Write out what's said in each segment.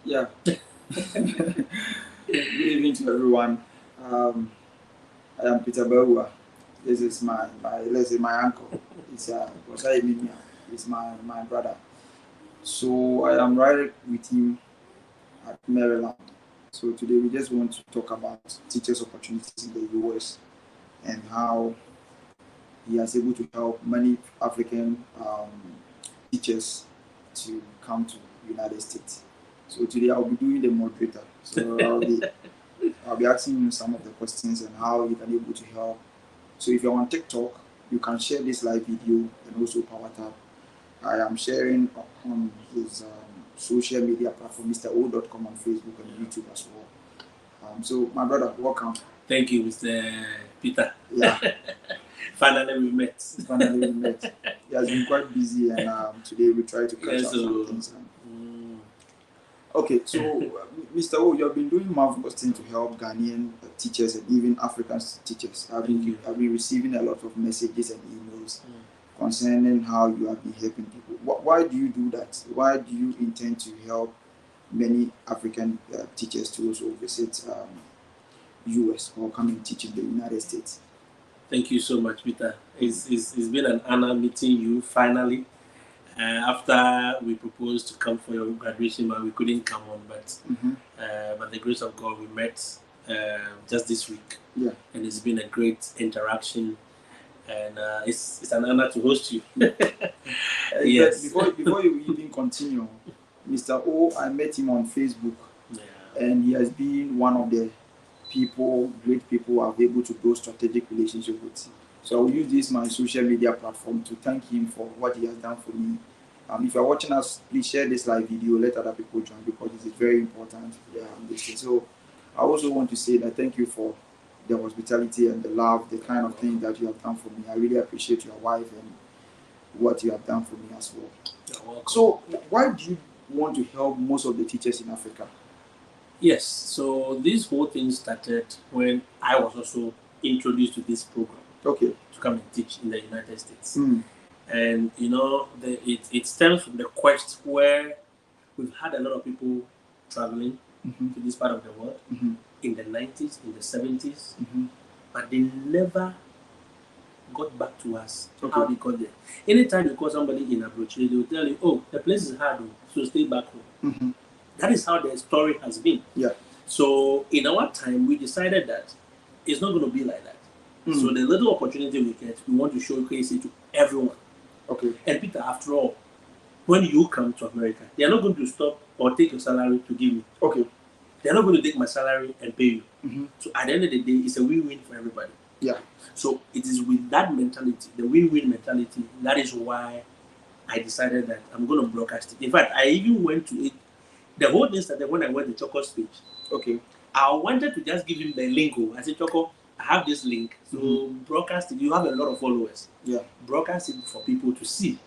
Yeah. Good evening to everyone. I am Peter Bawuah. This is let's say my uncle. It's Osai Mimia. It's my brother. So I am right with him at Maryland. So today we just want to talk about teachers' opportunities in the US and how he is able to help many African teachers to come to United States. So today I'll be doing the moderator. So I'll be asking him some of the questions and how he can able to help. So if you're on TikTok, you can share this live video and also Power Tab. I am sharing on his social media platform, MrO.com on Facebook and YouTube as well. So my brother, welcome. Thank you, Mr. Peter. Yeah. Finally we met. Finally we met. He has been quite busy and today we try to catch up some things. Okay, so Mr. O, you have been doing marvelous things to help Ghanaian teachers and even African teachers. I've been receiving a lot of messages and emails concerning how you have been helping people. Why do you do that? Why do you intend to help many African teachers to also visit US or come and teach in the United States? Thank you so much, Peter. It's been an honor meeting you finally. After we proposed to come for your graduation, but we couldn't come on. But by the grace of God, we met just this week. Yeah. And it's been a great interaction. And it's an honor to host you. Yes. Before you even continue, Mr. O, I met him on Facebook. Yeah. And he has been one of the great people who are able to build strategic relationship with. So I will use this my social media platform to thank him for what he has done for me. If you are watching us, please share this live video, let other people join because this is very important. So I also want to say that thank you for the hospitality and the love, the kind of thing that you have done for me. I really appreciate your wife and what you have done for me as well. You're welcome. So why do you want to help most of the teachers in Africa? Yes, so this whole thing started when I was also introduced to this program. Okay. To come and teach in the United States. And you know, it stems from the quest where we've had a lot of people traveling to this part of the world in the 90s, in the 70s, but they never got back to us how they got there. Anytime you call somebody in abroad, they will tell you, oh, the place is hard, so stay back home. That is how the story has been. Yeah. So in our time, we decided that it's not going to be like that. So the little opportunity we get, we want to showcase it to everyone. Okay. And Peter, after all, when you come to America, they are not going to stop or take your salary to give you. Okay. They are not going to take my salary and pay you. So at the end of the day, it's a win-win for everybody. Yeah. So it is with that mentality, the win-win mentality, that is why I decided that I'm going to broadcast it. In fact, I even went to it. The whole thing started when I went to Choco's page. Okay. I wanted to just give him the lingo. I said, Choco, I have this link. So broadcast it. You have a lot of followers. Yeah. Broadcast it for people to see.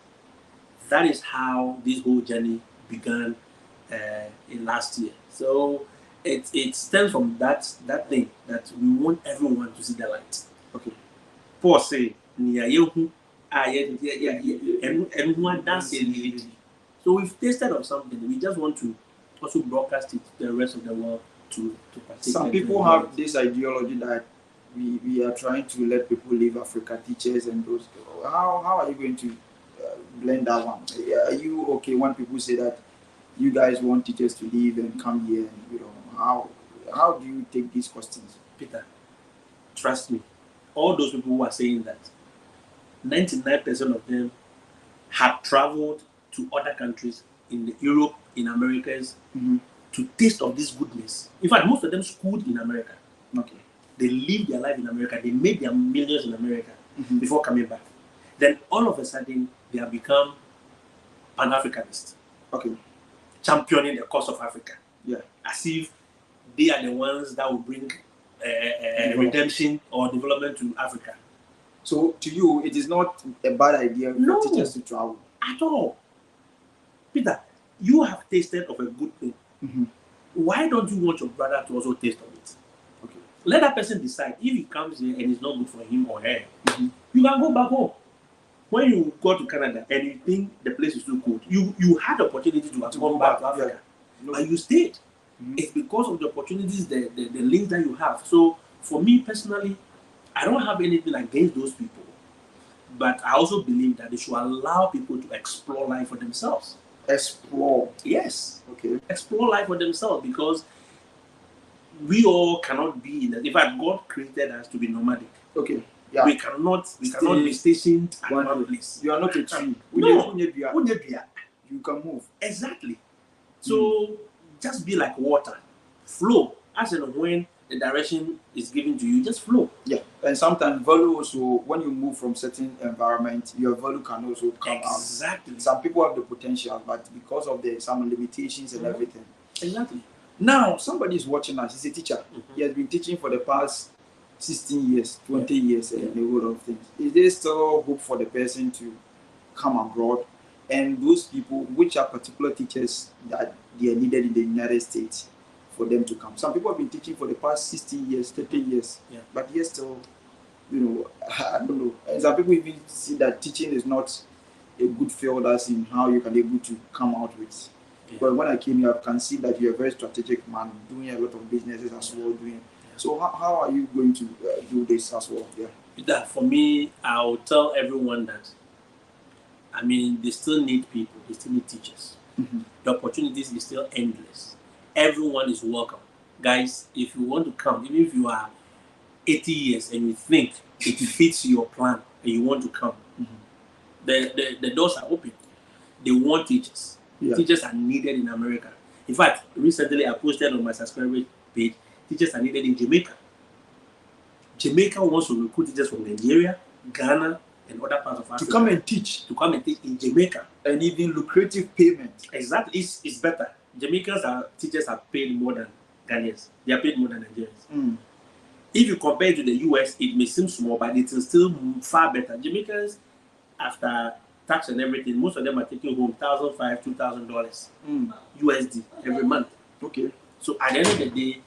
That is how this whole journey began in last year. So it stems from that thing that we want everyone to see the light. Okay. Paul say, so we've tasted of something. We just want to also broadcast it to the rest of the world to participate. Some people have this ideology that we are trying to let people leave Africa, teachers and those. How are you going to blend that one? Are you okay when people say that you guys want teachers to leave and come here? And, how do you take these questions? Peter, trust me, all those people who are saying that, 99% of them have traveled to other countries in Europe, in Americas, to taste of this goodness. In fact, most of them schooled in America. Okay. They lived their life in America. They made their millions in America before coming back. Then all of a sudden, they have become Pan-Africanists. Okay. Championing the cause of Africa. Yeah. As if they are the ones that will bring redemption or development to Africa. So to you, it is not a bad idea for teachers to travel? At all. Peter, you have tasted of a good thing. Why don't you want your brother to also taste of it? Okay. Let that person decide. If he comes here and it's not good for him or her, you can go back home. When you go to Canada and you think the place is too cold, you had the opportunity to come back to Africa. but you stayed. It's because of the opportunities, the links that you have. So for me personally, I don't have anything against those people, but I also believe that they should allow people to explore life for themselves. Explore. Yes. Okay. Explore life for themselves, because we all cannot be in that. In fact, God created us to be nomadic. Okay. Yeah. We cannot be stationed at one place. You are not a tree. No. You can move. Exactly. So just be like water. Flow. As and when the direction is given to you, just flow. Yeah. And sometimes value also, when you move from certain environment, your value can also come out. Exactly. Some people have the potential, but because of some limitations and everything. Exactly. Now, somebody is watching us. He's a teacher. He has been teaching for the past 16 years, 20 years, and a whole lot of things. Is there still hope for the person to come abroad? And those people, which are particular teachers that they are needed in the United States for them to come? Some people have been teaching for the past 16 years, 30 years, but yet still, I don't know. And some people even see that teaching is not a good field as in how you can be able to come out with. But when I came here, I can see that you're a very strategic man, doing a lot of businesses as well. So how are you going to do this as well? That for me, I'll tell everyone that, I mean, they still need people, they still need teachers. The opportunities is still endless. Everyone is welcome. Guys, if you want to come, even if you are 80 years and you think it fits your plan and you want to come, the doors are open. They want teachers. Teachers are needed in America. In fact, recently I posted on my subscriber page, teachers are needed in Jamaica. Jamaica wants to recruit teachers from Nigeria, Ghana, and other parts of Africa. To come and teach. In Jamaica. And even lucrative payment. Exactly. It's better. Jamaicans teachers are paid more than Ghanaians. They are paid more than Nigerians. If you compare to the US, it may seem small, but it is still far better. Jamaicans, after tax and everything, most of them are taking home $1,500, $2,000 USD every month. Okay. So at the end of the day,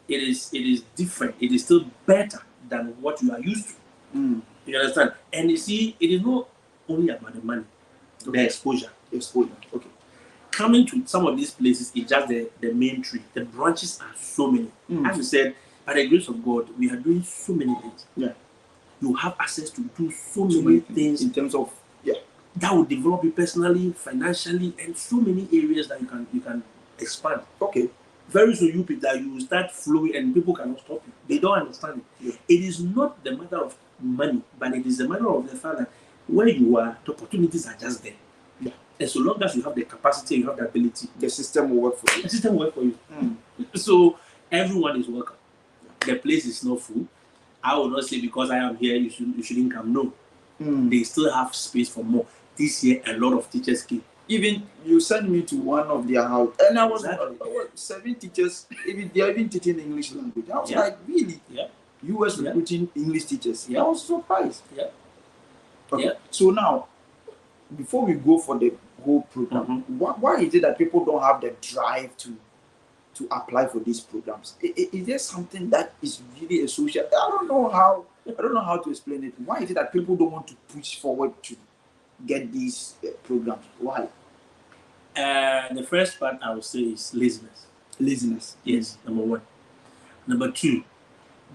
it is different. It is still better than what you are used to. You understand? And you see, it is not only about the money, the exposure. Okay. Coming to some of these places is just the main tree. The branches are so many. As you said, by the grace of God, we are doing so many things. Yeah. You have access to do so many things in terms of that will develop you personally, financially, and so many areas that you can expand. Okay. Very soon, you Peter, you will start flowing and people cannot stop you. They don't understand it. It is not the matter of money, but it is the matter of the fact that where you are, the opportunities are just there. And so long as you have the capacity, you have the ability, the system will work for you. The system will work for you. So everyone is welcome. The place is not full. I will not say because I am here, you shouldn't come. No. They still have space for more. This year, a lot of teachers came. Even you sent me to one of their house, and I was 7 teachers. They are even teaching English language. I was like, really? You was recruiting English teachers. I was surprised. Okay. So now, before we go for the whole program, why is it that people don't have the drive to apply for these programs? Is there something that is really a social? I don't know how to explain it. Why is it that people don't want to push forward to get these programs? Why? The first part I would say is laziness. Yes, number one. Number two,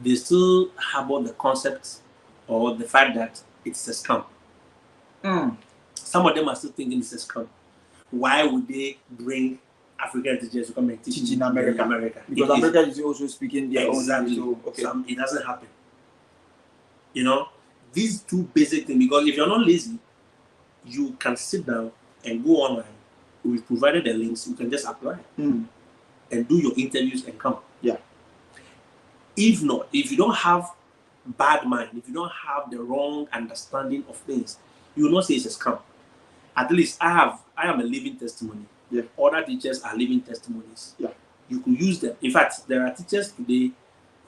they still harbor the concept or the fact that it's a scam. Some of them are still thinking it's a scam. Why would they bring African teachers to come and teach in America? Because America is also speaking their own language. So, it doesn't happen. These two basic things, because if you're not lazy, you can sit down and go online. We've provided the links. You can just apply and do your interviews and come. If not, if you don't have bad mind, if you don't have the wrong understanding of things, you will not say it's a scam. At least I am a living testimony. Other teachers are living testimonies. You could use them. In fact, there are teachers today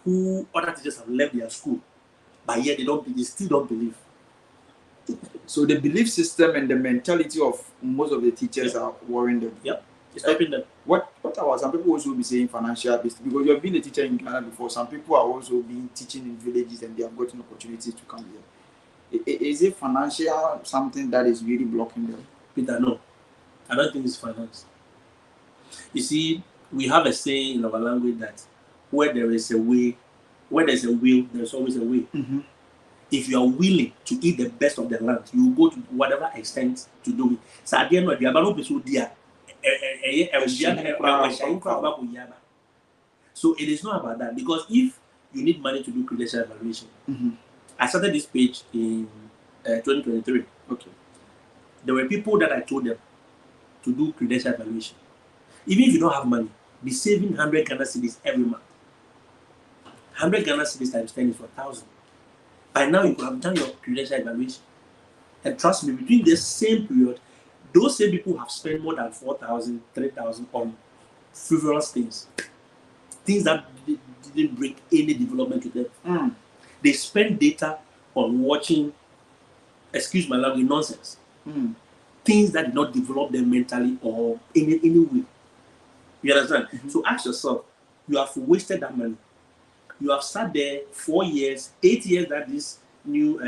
who other teachers have left their school, but yet they still don't believe. So the belief system and the mentality of most of the teachers are worrying them. It's stopping them. What about some people also be saying financial business? Because you have been a teacher in Ghana before. Some people are also being teaching in villages and they have gotten opportunities to come here. Is it financial something that is really blocking them? Peter, no. I don't think it's finance. You see, we have a saying in our language that where there is a way, where there's a will, there's always a way. If you are willing to eat the best of the land, you will go to whatever extent to do it. So at the end of the so it is not about that, because if you need money to do credential evaluation, I started this page in 2023. Okay. There were people that I told them to do credential evaluation. Even if you don't have money, be saving 100 Ghana cedis every month. 100 Ghana cedis times 10 is 1,000. By now, you could have done your credential evaluation. And trust me, between this same period, those same people have spent more than 4,000, 3,000 on frivolous things. Things that didn't bring any development to them. They spend data on watching, excuse my language, nonsense. Things that did not develop them mentally or in any way. You understand? So ask yourself, you have wasted that money. You have sat there 4 years, 8 years that this new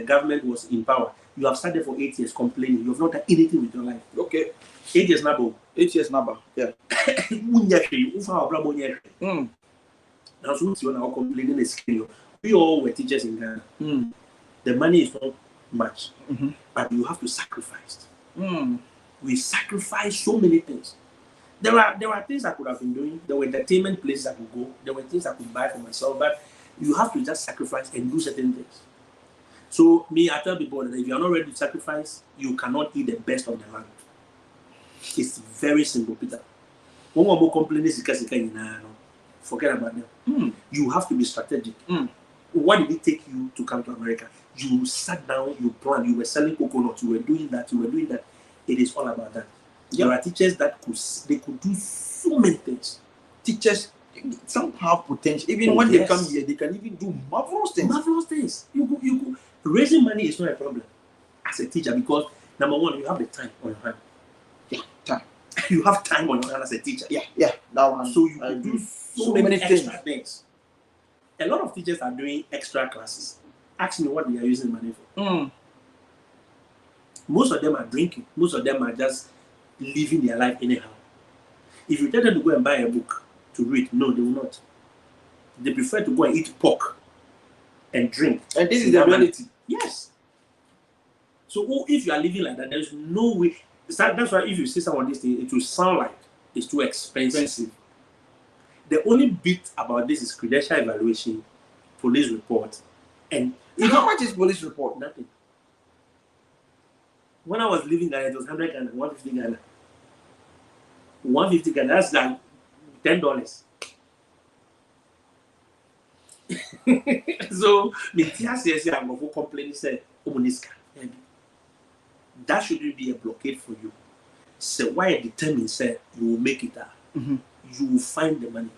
government was in power. You have sat there for 8 years complaining. You have not done anything with your life. Okay. 8 years now. 8 years now. Yeah. Now, so you're now complaining is scale. We all were teachers in Ghana. The money is not much, but you have to sacrifice. We sacrifice so many things. There are things I could have been doing. There were entertainment places I could go. There were things I could buy for myself. But you have to just sacrifice and do certain things. So me, I tell people that if you are not ready to sacrifice, you cannot eat the best of the land. It's very simple, Peter. One more complaint is forget about them. You have to be strategic. What did it take you to come to America? You sat down, you planned, you were selling coconuts, you were doing that, It is all about that. There are teachers that could do so many things. Teachers, some have potential. Even when they come here, they can even do marvelous things. You raising money is not a problem as a teacher, because number one, you have the time on your hand. Yeah, time. You have time on your hand as a teacher. Yeah, that one. So you can do so many extra things. A lot of teachers are doing extra classes. Ask me what they are using money for. Most of them are drinking. Most of them are just living their life anyhow. If you tell them to go and buy a book to read, no, they will not. They prefer to go and eat pork and drink. And this is the reality. Yes. So if you are living like that, there is no way. That's why if you see some of these things, it will sound like it's too expensive. The only bit about this is credential evaluation, police report, and how much is police report? Nothing. When I was living there, it was 100 Ghana, 150 Ghana. 150 Ghana, that's like $10. So, I'm going to complain, say, that shouldn't be a blockade for you. So, why I determine, say, you will make it out. You will find the money.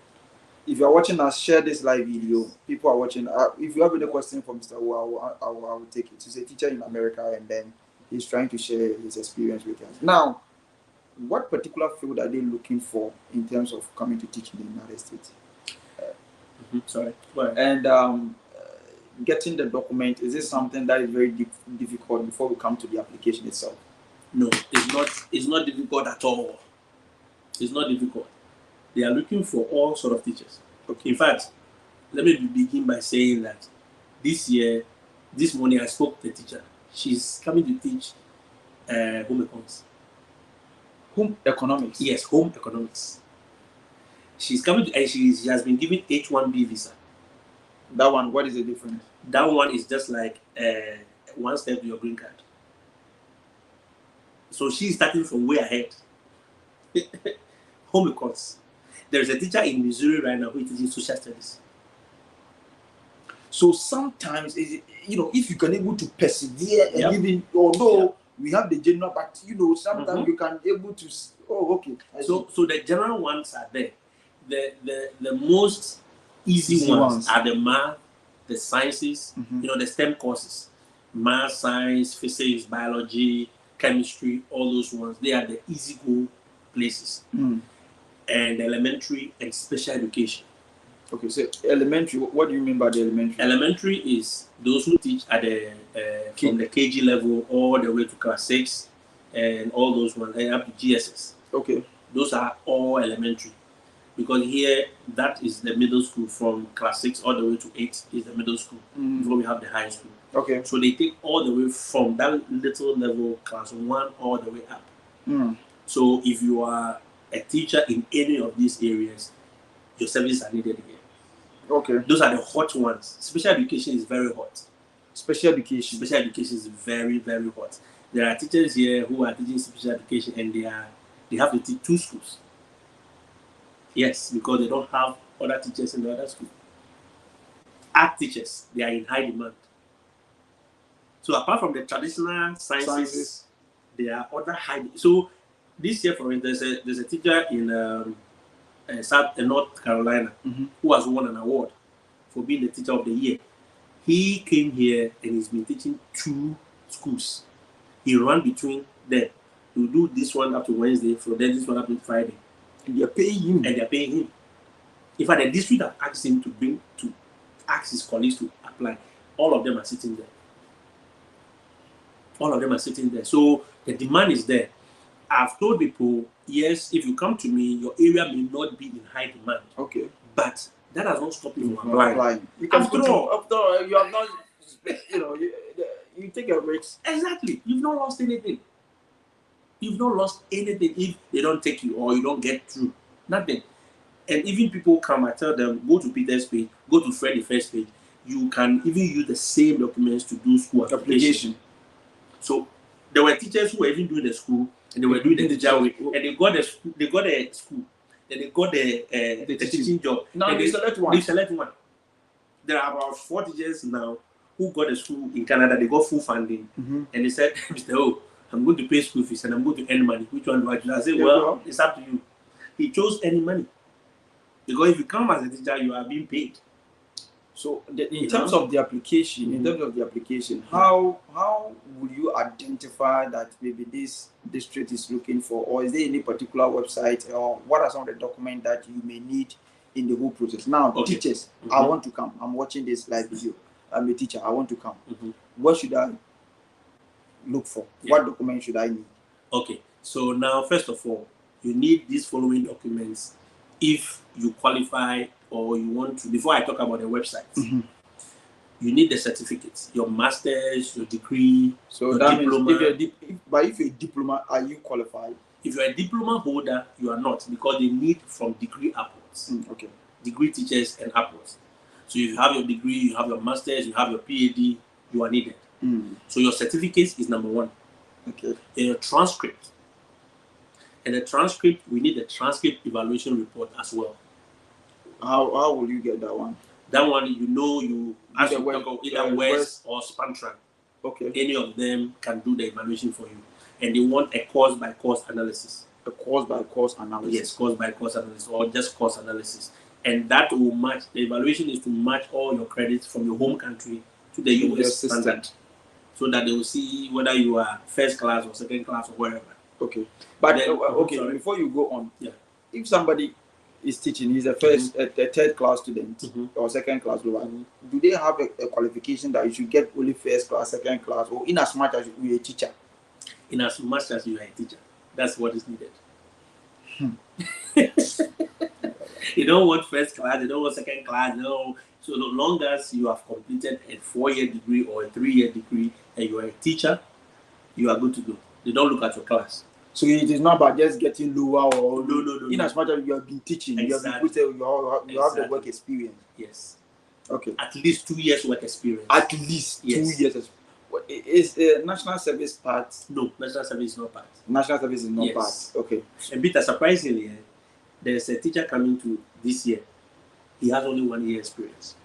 If you are watching us, share this live video. People are watching. If you have any question for Mr. Bawuah, I will take it. He's a teacher in America, and then he's trying to share his experience with us. Now, what particular field are they looking for in terms of coming to teach in the United States? Sorry. And getting the document, is this something that is very difficult before we come to the application itself? No, it's not. It's not difficult at all. It's not difficult. They are looking for all sort of teachers. Okay. In fact, let me begin by saying that this morning I spoke to the teacher. She's coming to teach home economics. Home economics? Yes, home economics. She's coming to, and she has been given H-1B visa. That one, what is the difference? That one is just like one step to your green card. So she's starting from way ahead. Home economics. There is a teacher in Missouri right now who is teaching social studies. So sometimes, if you can able to persevere and even, although we have the general, but sometimes you can able to. Oh, okay. So the general ones are there. The most easy ones are the math, the sciences, the STEM courses, math, science, physics, biology, chemistry, all those ones. They are the easy go places. And elementary and special education. Okay, so elementary, what do you mean by the elementary? Elementary is those who teach at the from the KG level all the way to class 6 and all those ones, and up to GSS. Okay. Those are all elementary. Because here, that is the middle school from class 6 all the way to 8 is the middle school before we have the high school. Okay. So they take all the way from that little level, class 1, all the way up. So if you are a teacher in any of these areas, your services are needed here. Okay. Those are the hot ones. Special education is very hot. Special education. Special education is very, very hot. There are teachers here who are teaching special education and they have to teach 2 schools. Yes, because they don't have other teachers in the other school. Art teachers, they are in high demand. So apart from the traditional sciences. There are other high. So this year, for instance, there's a teacher in North Carolina who has won an award for being the teacher of the year. He came here and he's been teaching 2 schools. He ran between them. He will do this one up to Wednesday, from then this one up to Friday. And they're paying him. In fact, the district have asked him to ask his colleagues to apply. All of them are sitting there. So the demand is there. I've told people, yes, if you come to me, your area may not be in high demand. Okay. But that does not stop you from applying. After all, you have not, you take a risk. Exactly. You've not lost anything. If they don't take you or you don't get through. Nothing. And even people come, I tell them, go to Peter's page, go to Freddy's first page. You can even use the same documents to do school application. So there were teachers who were even doing the school and they were doing the teacher way, and they got the school, and they got the teaching job. Now they select one. There are about 4 teachers now who got a school in Canada. They got full funding, and they said, Mr. O, I'm going to pay school fees and I'm going to earn money. Which one do I choose? I said, well, it's up to you. He chose any money. Because if you come as a teacher, you are being paid. So in terms of the application, how will you identify that maybe this district is looking for, or is there any particular website, or what are some of the documents that you may need in the whole process? Now, teachers, I want to come. I'm watching this live video. I'm a teacher. I want to come. What should I look for? What document should I need? Okay. So now, first of all, you need these following documents if you qualify or you want to. Before I talk about the website, you need the certificates, your master's, your degree, so your that diploma. Means if you're a diploma, are you qualified? If you're a diploma holder, you are not, because they need from degree upwards. Okay. Degree teachers and upwards. So if you have your degree, you have your master's, you have your PhD, you are needed. So your certificates is number 1. Okay. And your transcript. And the transcript, we need the transcript evaluation report as well. How will you get that one? That one, you ask either West or Spantran. Okay. Any of them can do the evaluation for you. And they want a course by course analysis. A course by course analysis. Yes, course by course analysis, or just course analysis. And that will match, the evaluation is to match all your credits from your home country to the US standard. So that they will see whether you are first class or second class or wherever. Okay. But then, before you go on, if somebody is teaching, he's a first, a third class student or second class, do they have a qualification that you should get only first class, second class, or in as much as you are a teacher? In as much as you are a teacher, that's what is needed. You don't want first class, you don't want second class, no. So as long as you have completed a 4-year degree or a 3-year degree and you are a teacher, you are good to go. They don't look at your class. So it is not about just getting lower or no. In as much as you have been teaching, exactly. you have the work experience. Yes. Okay. At least 2 years work experience. At least 2 years. Is national service part? No, national service is not part. National service is not part. Okay. And Peter, surprisingly, there's a teacher coming to this year. He has only 1 year experience.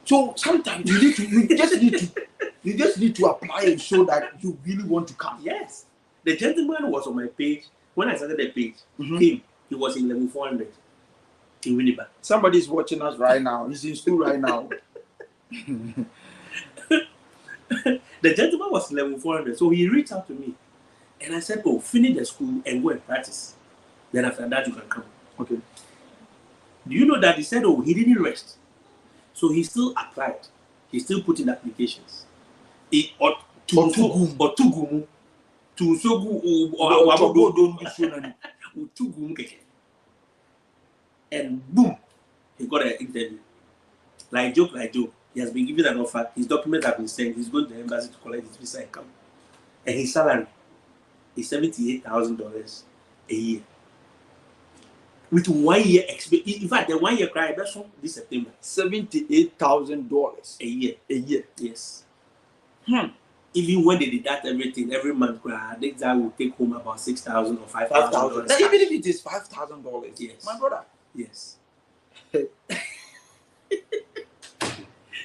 So sometimes you just need to apply and show that you really want to come. Yes. The gentleman was on my page when I started the page. He was in level 400 in Winnipeg. Somebody is watching us right now. He's in school right now. The gentleman was in level 400, so he reached out to me, and I said, "Oh, finish the school and go and practice. Then after that, you can come." Okay. Do you know that he said, "Oh, he didn't rest, so he still applied. He still put in applications. And boom, he got an interview. Like joke. He has been given an offer. His documents have been sent. He's going to the embassy to collect his visa and come. And his salary is $78,000 a year. With 1 year experience. In fact, the 1 year cry, that's from this September. $78,000 a year. A year. Yes. Even when they deduct everything every month, this guy will take home about $6,000 or $5,000. Even if it is $5,000, yes, my brother. Yes.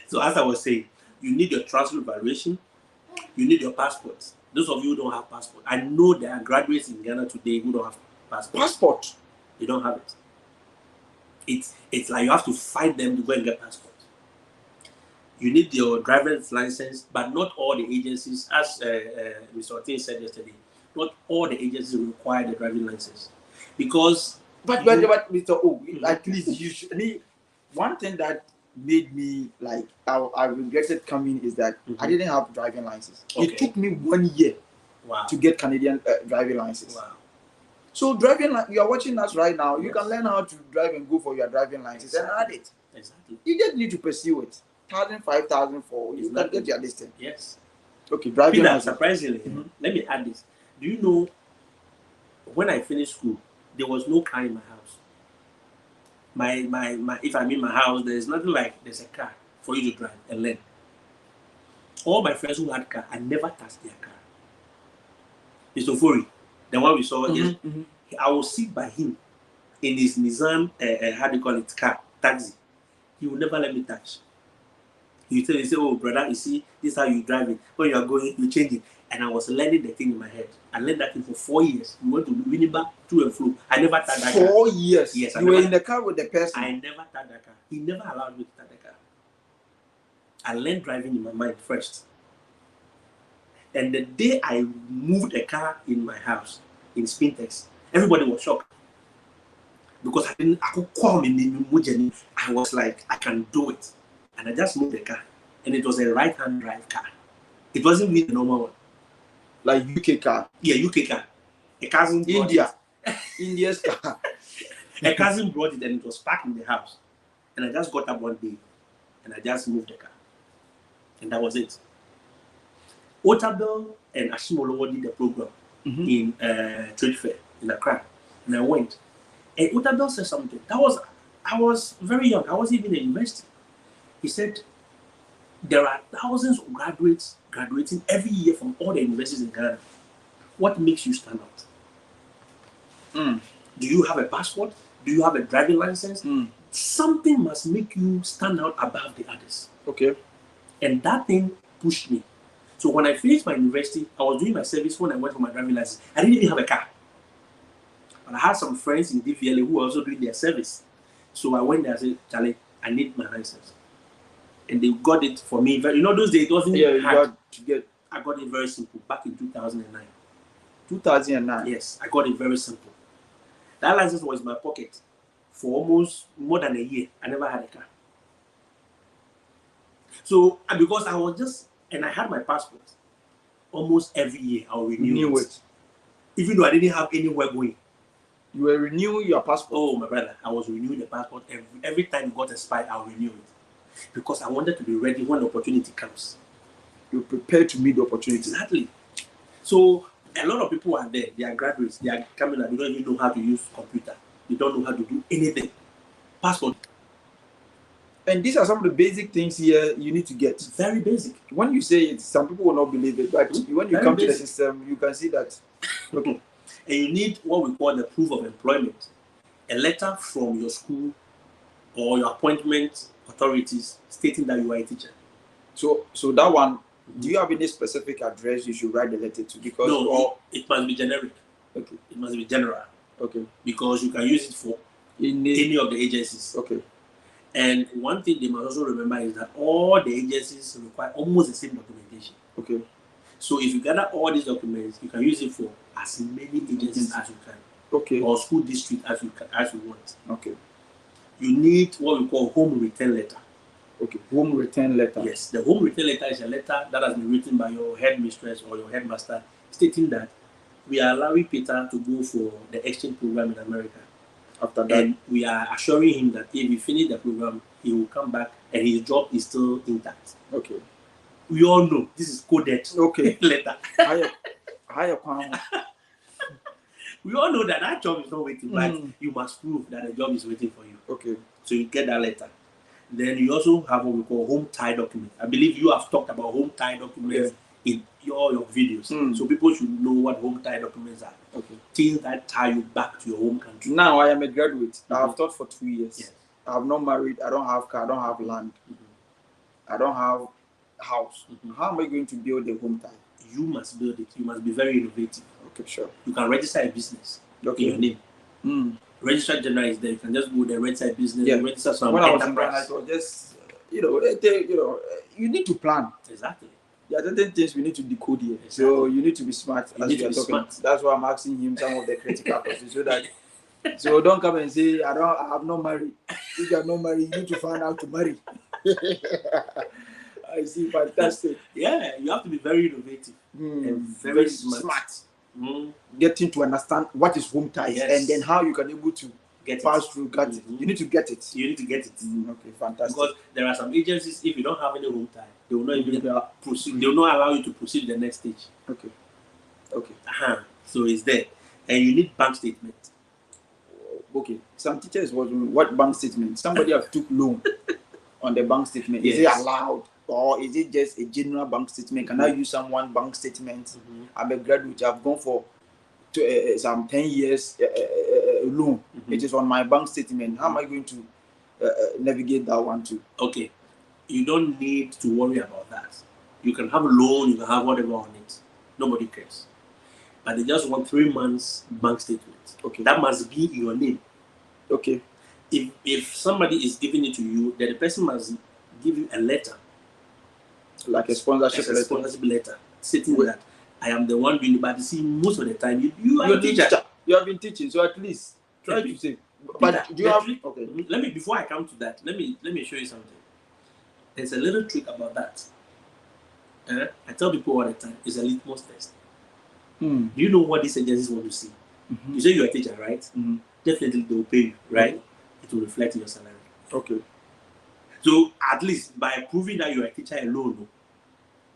So as I was saying, you need your transfer evaluation, you need your passport. Those of you who don't have passport, I know there are graduates in Ghana today who don't have passport. They don't have it. It's like you have to fight them to go and get passport. You need your driver's license, but not all the agencies, as Mr. Otin said yesterday, not all the agencies require the driving license. Because but Mr. O, at least you should. One thing that made me like I regretted coming is that I didn't have driving license. Okay. It took me 1 year to get Canadian driving license. Wow. So you are watching us right now. Yes. You can learn how to drive and go for your driving license and add it. Exactly. You just need to pursue it. 1,000, 5,000 for you can get your distance. Yes. Okay, driving license. Surprisingly, let me add this. Do you know when I finished school, there was no car in my house. My if I'm in my house, there's nothing like there's a car for you to drive and learn. All my friends who had car, I never touched their car. Mr. Fori, the one we saw, I will sit by him in his Nissan, how do you call it, car, taxi. He will never let me touch. He say, oh brother, you see, this is how you drive it. When you are going, you change it. And I was learning the thing in my head. I learned that thing for 4 years. We went to Winnipeg to and fro. I never touched that car. 4 years? Yes. You were in the car with the person? I never touched that car. He never allowed me to touch the car. I learned driving in my mind first. And the day I moved a car in my house, in Spintex, everybody was shocked. Because I was like, I can do it. And I just moved the car. And it was a right-hand drive car. It wasn't really a normal one. Like UK car? Yeah, UK car. A cousin brought India. India's car. A cousin brought it and it was parked in the house. And I just got up one day and I just moved the car. And that was it. Otabel and Ashimolowo did the program in Trade Fair in Accra. And I went. And Otabel said something. I was very young. I wasn't even in university. He said, there are thousands of graduates graduating every year from all the universities in Ghana. What makes you stand out? Do you have a passport? Do you have a driving license? Something must make you stand out above the others. Okay. And that thing pushed me. So when I finished my university, I was doing my service when I went for my driving license. I didn't even have a car. But I had some friends in DVLA who were also doing their service. So I went there and said, Charlie, I need my license. And they got it for me. You know, those days it wasn't hard. I got it very simple back in 2009. 2009? Yes, I got it very simple. That license was in my pocket for almost more than a year. I never had a car. So, because I was just, and I had my passport, almost every year I would renew it. Even though I didn't have anywhere going. You were renewing your passport? Oh, my brother, I was renewing the passport. Every time it got expired, I'll renew it. Because I wanted to be ready when the opportunity comes. You're prepared to meet the opportunity. Exactly. So a lot of people are there. They are graduates. They are coming and they don't even know how to use computer. They don't know how to do anything. Passport. And these are some of the basic things here you need to get. Very basic. When you say it, some people will not believe it. But when you come to the system, you can see that. Okay. And you need what we call the proof of employment. A letter from your school or your appointment authorities stating that you are a teacher. So that one, do you have any specific address you should write the letter to? Because no, it must be generic. Okay. It must be general. Okay. Because you can use it for any of the agencies. Okay. And one thing they must also remember is that all the agencies require almost the same documentation. Okay. So if you gather all these documents, you can use it for as many agencies as you can. Okay. Or school district as you want. Okay. You need what we call home return letter. Okay, home return letter. Yes, the home return letter is a letter that has been written by your headmistress or your headmaster stating that we are allowing Peter to go for the exchange program in America. After that, And we are assuring him that if he finishes the program, he will come back and his job is still intact. okay. We all know this is coded. Okay. Letter. Higher. We all know that job is not waiting, but you must prove that the job is waiting for you. Okay. So you get that letter. Then you also have what we call home tie document. I believe you have talked about home tie documents in all your videos. So people should know what home tie documents are. Okay. Things that tie you back to your home country. Now I am a graduate. I have taught for 2 years. Yes. I have not married. I don't have car. I don't have land. I don't have house. How am I going to build a home tie? You must build it. You must be very innovative. Okay, sure. You can register a business in your name. Register general is there. You can just go there, register a business, register some enterprise. I was just, you need to plan. Exactly. There are certain things we need to decode here. Exactly. So you need to be smart as we are talking. Smart. That's why I'm asking him some of the critical questions so don't come and say I have not married. If you are not married, you need to find out to marry. I see, fantastic. Yeah, you have to be very innovative and very smart. Getting to understand what is home ties and then how you can able to pass through. It. You need to get it. You need to get it. Okay, fantastic. Because there are some agencies, if you don't have any home tie, they will not even proceed. They will not allow you to proceed to the next stage. Okay. So it's there, and you need bank statement. Okay. Some teachers was what bank statement? Somebody have took loan on the bank statement. Yes. Is it allowed? Or is it just a general bank statement? Can I use someone bank statement? I'm a graduate. I've gone for some 10 years loan. It is on my bank statement. How am I going to navigate that one too? Okay. You don't need to worry about that. You can have a loan. You can have whatever on it. Nobody cares. But they just want 3 months bank statement. Okay. That must be in your name. Okay. If somebody is giving it to you, then the person must give you a letter. Like a sponsorship letter stating that I am the one doing it. But you see, most of the time you are a teacher. You have been teaching, so at least try to say. But do you have? Okay. Let me, before I come to that, let me show you something. There's a little trick about that. I tell people all the time, it's a litmus test. Do you know what these agencies want to see? You say you're a teacher, right? Definitely they will pay you, right? It will reflect in your salary. Okay. So at least by proving that you're a teacher alone,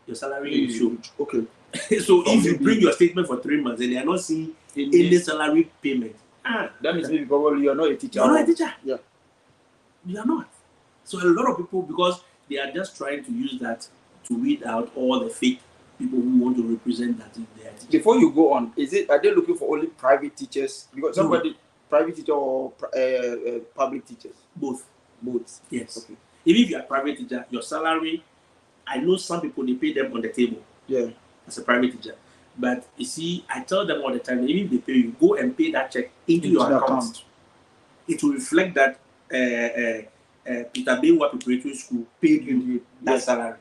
your salary will show. Okay. So if you bring your statement for 3 months and they are not seeing any salary payment, that means maybe probably you're not a teacher. You're not a teacher. Yeah. You are not. So a lot of people, because they are just trying to use that to weed out all the fake people who want to represent that they are teachers. Before you go on, are they looking for only private teachers? Because private teacher or public teachers? Both. Yes. Okay. Even if you are a private teacher, your salary, I know some people, they pay them on the table. Yeah. As a private teacher. But you see, I tell them all the time, even if they pay you, go and pay that check into your account. It will reflect that Peter Bawuah Preparatory School paid you that salary.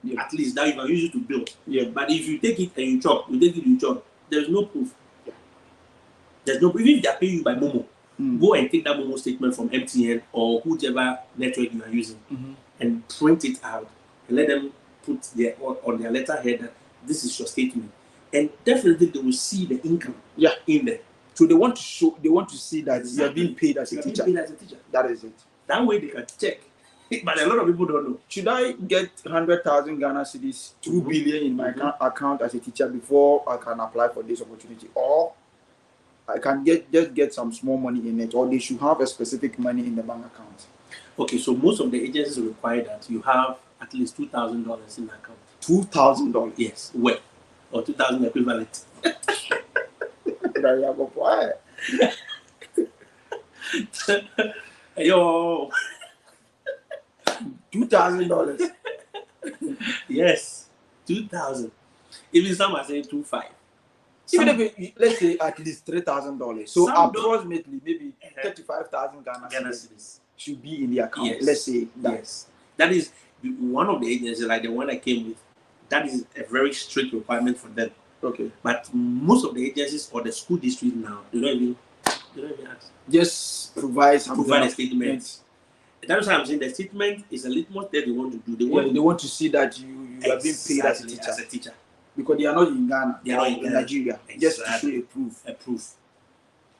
Yeah. At least that you can use it to build. Yeah. But if you take it and you chop, there's no proof. Yeah. There's no proof. Even if they are paying you by Momo, go and take that Momo statement from MTN or whichever network you are using and print it out and let them put on their letterhead that this is your statement. And definitely they will see the income in there. So they want to see that you are being paid as a teacher. That is it. That way they can check. But a lot of people don't know. Should I get 100,000 Ghana cedis, 2 billion in my account as a teacher before I can apply for this opportunity? Or I can just get some small money in it, or they should have a specific money in the bank account? Okay, so most of the agencies require that you have at least $2,000 in the account. $2,000? Yes, well, or 2,000 equivalent. Yo. $2,000. Yes, 2,000. Even some are saying 2,500. Even if let's say at least $3,000. So approximately maybe 35,000 Ghana cedis should be in the account. Yes. Let's say that. Yes. That is one of the agencies, like the one I came with. That is a very strict requirement for them. Okay. But most of the agencies or the school district now, they don't even ask. Just provide a statement. That's why I'm saying the statement is a litmus test they want to do. They want to see that you are being paid as a teacher. Because they are not in Ghana. They are not in Nigeria. Exactly. Just to show a proof. A proof.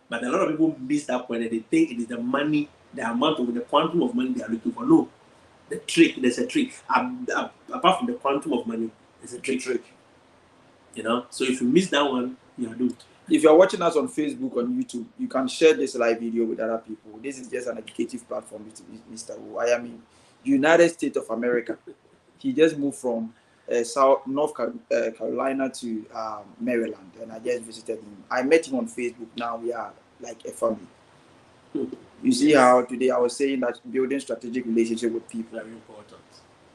But a lot of people miss that point and they think it is the money, the amount of the quantum of money they are looking for. No. The trick, there's a trick. Apart from the quantum of money, there's a trick. You know? So if you miss that one, you are doomed. If you're watching us on Facebook, on YouTube, you can share this live video with other people. This is just an educative platform with Mr. Wu. I am in United States of America. He just moved from North Carolina to Maryland, and I just visited him. I met him on Facebook. Now we are like a family. You see how today I was saying that building strategic relationship with people are very important.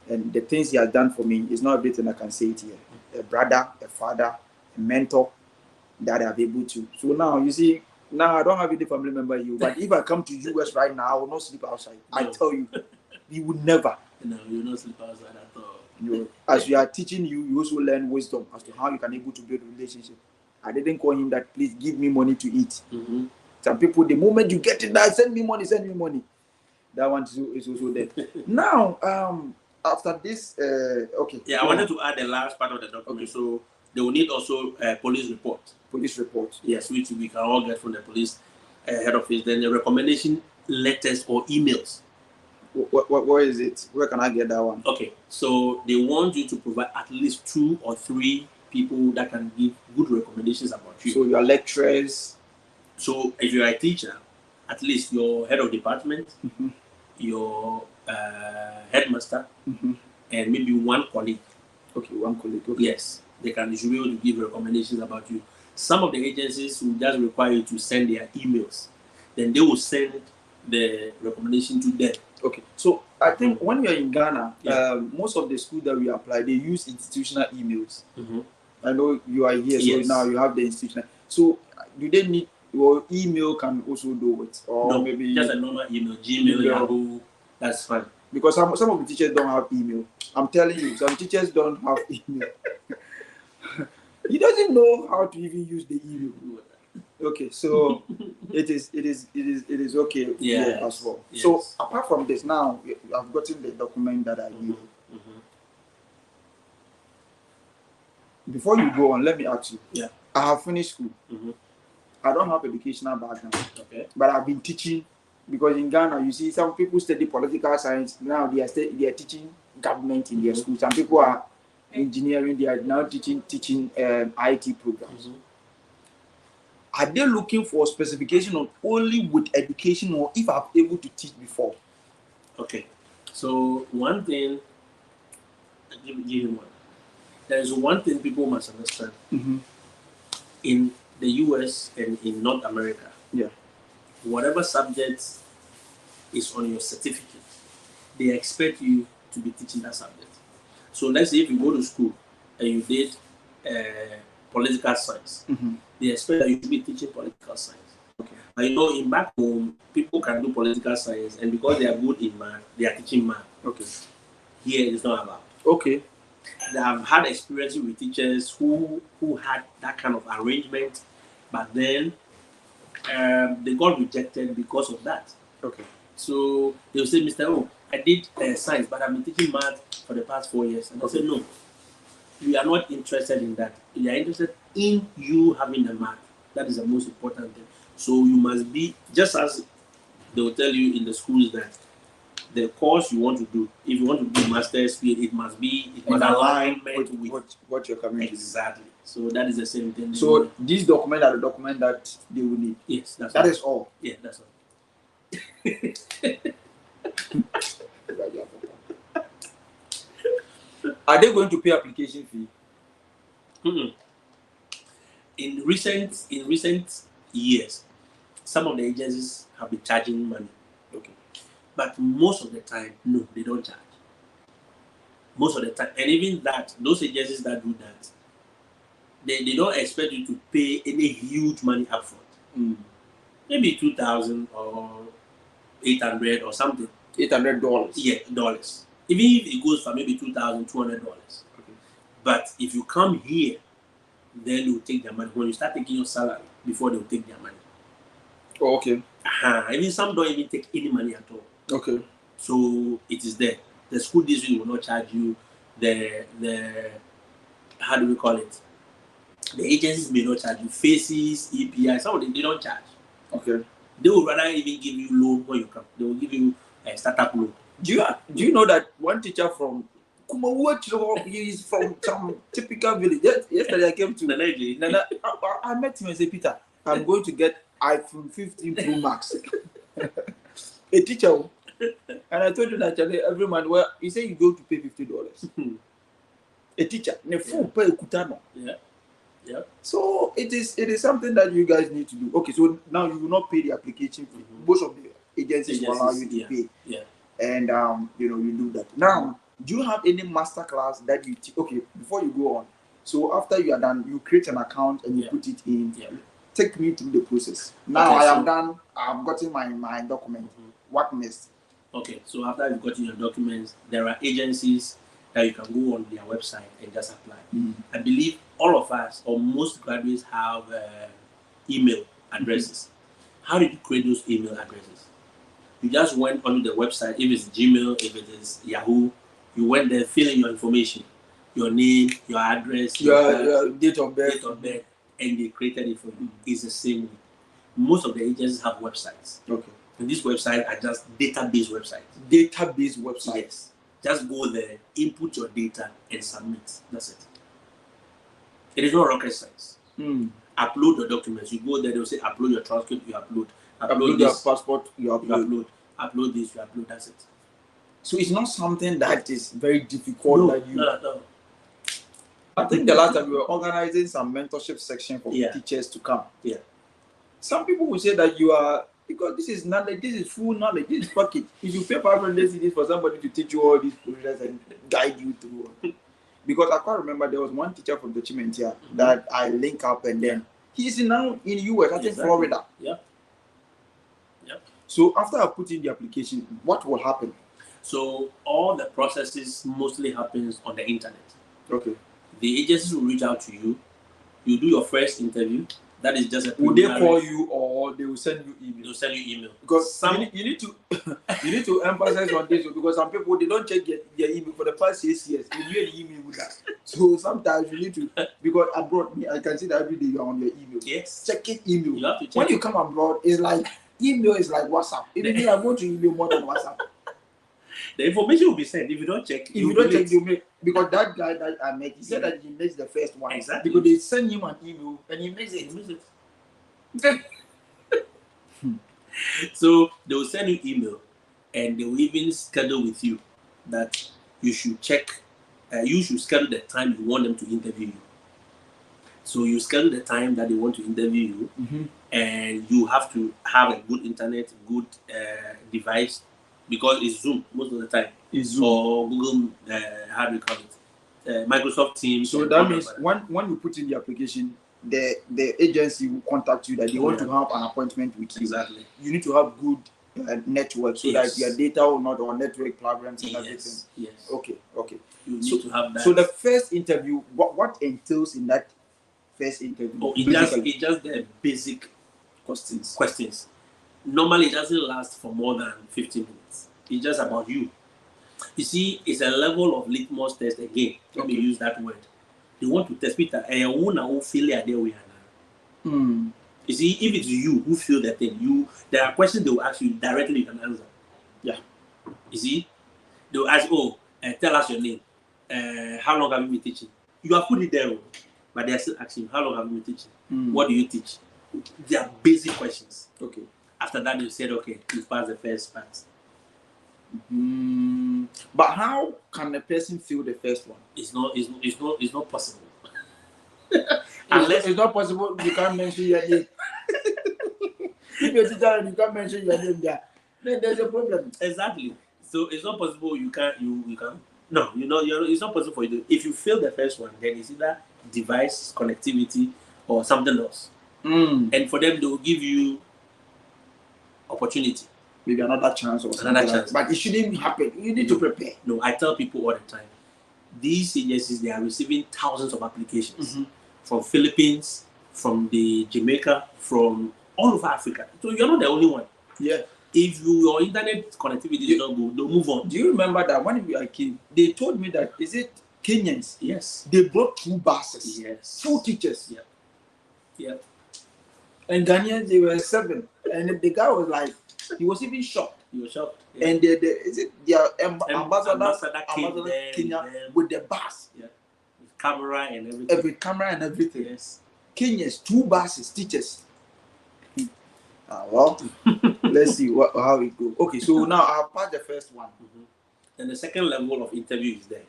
And the things he has done for me is not everything I can say it here. A brother, a father, a mentor that I'm able to. So now you see, now I don't have any family member here. But if I come to US right now, I will not sleep outside. No. I tell you, you would never. No, you will not sleep outside at all. As we are teaching you, you also learn wisdom as to how you can able to build a relationship. I didn't call him that, please give me money to eat. Mm-hmm. Some people, the moment you get it, that send me money. That one is also there. Now, after this, okay. Yeah, I wanted to add the last part of the document. Okay. So they will need also a police report. Police report. Yes, which we can all get from the police head office. Then the recommendation letters or emails. Where is it? Where can I get that one? Okay, so they want you to provide at least 2 or 3 people that can give good recommendations about you. So your lecturers. So if you're a teacher, at least your head of department, mm-hmm. your headmaster, mm-hmm. and maybe one colleague. Okay, one colleague. Okay. Yes, they can be able to give recommendations about you. Some of the agencies will just require you to send their emails. Then they will send the recommendation to them. Okay, so I think when we are in Ghana, most of the schools that we apply, they use institutional emails. Mm-hmm. I know you are here, so now you have the institutional. So do they need your email can also do it, or no, maybe just a normal email, Gmail, Yahoo, that's fine. Because some of the teachers don't have email. I'm telling you, some teachers don't have email. He doesn't know how to even use the email. Okay, so it is okay here as well. Yes. So apart from this, now I've gotten the document that I need. Mm-hmm. Before you go on, let me ask you. Yeah. I have finished school. Mm-hmm. I don't have educational background. Okay. But I've been teaching because in Ghana, you see, some people study political science. Now they are teaching government in their school. Some people are engineering. They are now teaching IT programs. Mm-hmm. Are they looking for specification on only with education, or if I'm able to teach before? Okay. So one thing, give him one. There is one thing people must understand. Mm-hmm. In the US and in North America, whatever subject is on your certificate, they expect you to be teaching that subject. So let's say if you go to school and you did political science, mm-hmm. they expect that you should be teaching political science. Okay. But you know, in back home, people can do political science, and because they are good in math, they are teaching math. Okay. Here it is not allowed. Okay. I've had experiences with teachers who had that kind of arrangement, but then they got rejected because of that. Okay. So they'll say, Mr. O, I did science, but I've been teaching math for the past 4 years. And I said, no, we are not interested in that. We are interested in you having the math. That is the most important thing. So you must be, just as they will tell you in the schools that the course you want to do, if you want to do master's field, it must align with what you're coming to. Exactly. So that is the same thing. So these documents are the document that they will need. Yes, that is all. Yeah, that's all. Are they going to pay application fee? Mm-hmm. In recent years, some of the agencies have been charging money. Okay. But most of the time, no, they don't charge. Most of the time, and even that, those agencies that do that, they don't expect you to pay any huge money upfront. Mm. Maybe $2,000 or $800 or something. $800. Yeah, dollars. Even if it goes for maybe $2,200. Okay. But if you come here, then they will take their money. When you start taking your salary, before they will take their money. Oh, okay. Even some don't even take any money at all. Okay. So it is there. The school district will not charge you. The how do we call it? The agencies may not charge you. Faces, EPI, some of them they don't charge. Okay. They would rather even give you loan when you come. They will give you a startup loan. Do you know that one teacher from Kumawocho, he is from some typical village. Yesterday I came to Nigeria. I met him and said, Peter, I'm going to get iPhone 15 Pro Max. A teacher. And I told you that every man, well, he said you go to pay $50. A teacher, Yeah. Yeah. So it is something that you guys need to do. Okay, so now you will not pay the application fee. Most of the agencies will allow you to pay. Yeah. And you do that. Now, do you have any master class that you teach? Okay, before you go on. So after you are done, you create an account and you put it in. Yeah. Take me through the process. Now I am done. I've gotten my document. What next? Okay, so after you've gotten your documents, there are agencies that you can go on their website and just apply. I believe all of us or most graduates have email addresses. How did you create those email addresses? You just went on the website. If it's Gmail, if it is Yahoo, you went there, fill in your information, your name, your address, your date of birth, and they created it for you. It's the same way. Most of the agencies have websites. Okay. And these websites are just database websites. Database websites. Yes. Just go there, input your data, and submit. That's it. It is not rocket science. Upload your documents. You go there, they'll say upload your transcript, you upload. Upload your passport, you upload. Upload this, you upload. That's it. So it's not something that is very difficult. No. I think the last time we were organizing some mentorship section for teachers to come. Yeah. Some people will say that you are, because this is knowledge, this is full knowledge, this is pocket. If you pay 500 CDs for somebody to teach you all these procedures and guide you through. Because I can't remember, there was one teacher from the Chiment here that I link up, and then he's now in US, I think Florida. Yeah. So after I put in the application, what will happen? So all the processes mostly happens on the internet. Okay. The agencies will reach out to you. You do your first interview. That is just a. Will they call you or they will send you email? They'll send you email. Because you need to you need to emphasize on this, because some people they don't check their email for the past 6 years. You need an email with that. So sometimes you need to, because abroad I can see that every day you are on your email. Yes. Checking email. You have to check. When you come abroad, it's like email is like WhatsApp. Even if I'm going to email more than WhatsApp. The information will be sent. If you don't check, you make, because that guy that I met, he said that he makes the first one. Exactly. Because they send him an email and he makes it. So they will send you email, and they will even schedule with you that you should check. You should schedule the time you want them to interview you. So you schedule the time that they want to interview you, and you have to have a good internet, good device, because it's Zoom most of the time. It's Zoom or Google. How do you call it? Microsoft Teams. So that means when you put in the application, the agency will contact you that they want to have an appointment with you. Exactly. You need to have good network so that your data will not on network problems and everything. Yes. Okay. You need to have that. So the first interview, what entails in that first interview? Oh, it's just the basic questions. Normally, it doesn't last for more than 15 minutes. It's just about you. You see, it's a level of litmus test again. Let me use that word. They want to test Peter. You see, if it's you who feel the thing, there are questions they will ask you directly, you can answer. Yeah. You see, they will ask, tell us your name. How long have you been teaching? You have put it there, but they are still asking, how long have you been teaching? What do you teach? They are basic questions. Okay. After that, you said, okay, you passed the first part. But how can a person fail the first one? It's not possible. Unless it's not possible, you can't mention your name. If you're a teacher and you can't mention your name there, then there's a problem. Exactly. So it's not possible. You can't. No, it's not possible for you to. If you fail the first one, then it's either device connectivity or something else. And for them, they will give you opportunity. Maybe another chance or something. Another chance. But it shouldn't happen. You need to prepare. No, I tell people all the time. These agencies, they are receiving thousands of applications from Philippines, from the Jamaica, from all over Africa. So you're not the only one. Yeah. If your internet connectivity is not good, they'll move on. Do you remember that when I came, they told me that, is it Kenyans. Yes. They brought 2 buses. Yes. 2 teachers. Yeah. Yeah. And Ghanaians, they were 7. And the guy was like, he was even shocked. He was shocked. Yeah. And is it their ambassador came there Kenya with the bus. Yeah. With camera and everything. With camera and everything. Yes. Kenyans, 2 buses, teachers. Well, let's see how it goes. Okay, so now I'll pass the first one. And the second level of interview is there.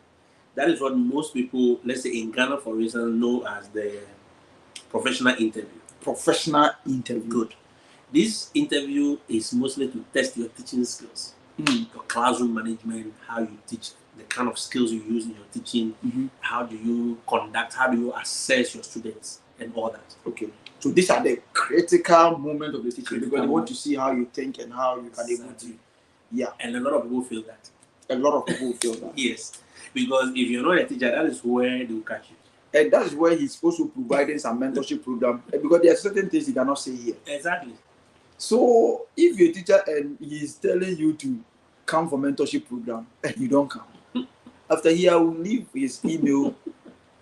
That is what most people, let's say in Ghana, for instance, know as the professional interview. Professional interview. Good. This interview is mostly to test your teaching skills, your classroom management, how you teach, the kind of skills you use in your teaching, how do you conduct, how do you assess your students, and all that. Okay. So these are the critical moments of the teaching because they want to see how you think and how you can able to. Yeah. And a lot of people feel that. A lot of people feel that. Yes. Because if you're not a teacher, that is where they will catch you. And that is where he's also providing some mentorship program because there are certain things he cannot say here. Exactly. So if you're a teacher and he's telling you to come for mentorship program and you don't come, after here I will leave his email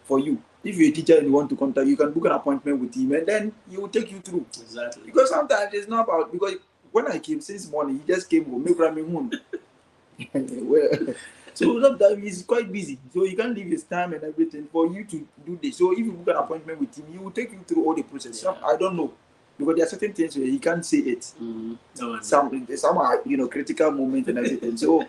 for you. If you're a teacher and you want to contact, you can book an appointment with him and then he will take you through. Exactly. Because sometimes it's not about, because when I came since morning, he just came home, make home. So sometimes he's quite busy. So he can't leave his time and everything for you to do this. So if you book an appointment with him, he will take you through all the process. Yeah. I don't know. Because there are certain things where he can't say it. Some are, critical moments and everything. So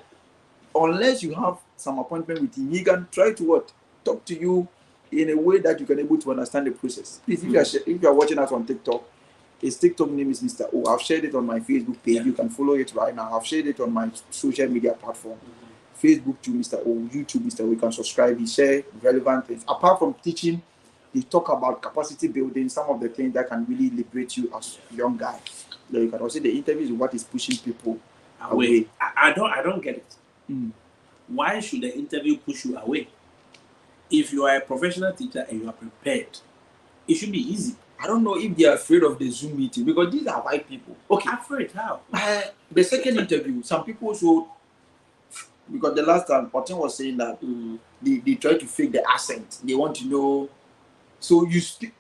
unless you have some appointment with him, he can try to talk to you in a way that you can able to understand the process. Please, if you are watching us on TikTok, his TikTok name is Mr. O. I've shared it on my Facebook page. Yeah. You can follow it right now. I've shared it on my social media platform. Facebook to Mr. O, YouTube Mr. O. You can subscribe. He share relevant things. Apart from teaching, he talk about capacity building, some of the things that can really liberate you as a young guy. Then you can also see the interviews what is pushing people away. I don't get it. Why should the interview push you away? If you are a professional teacher and you are prepared, it should be easy. I don't know if they are afraid of the Zoom meeting because these are white people. Okay. Afraid how? The second interview, some people so because the last time Potin was saying that they try to fake the accent. They want to know. So you speak.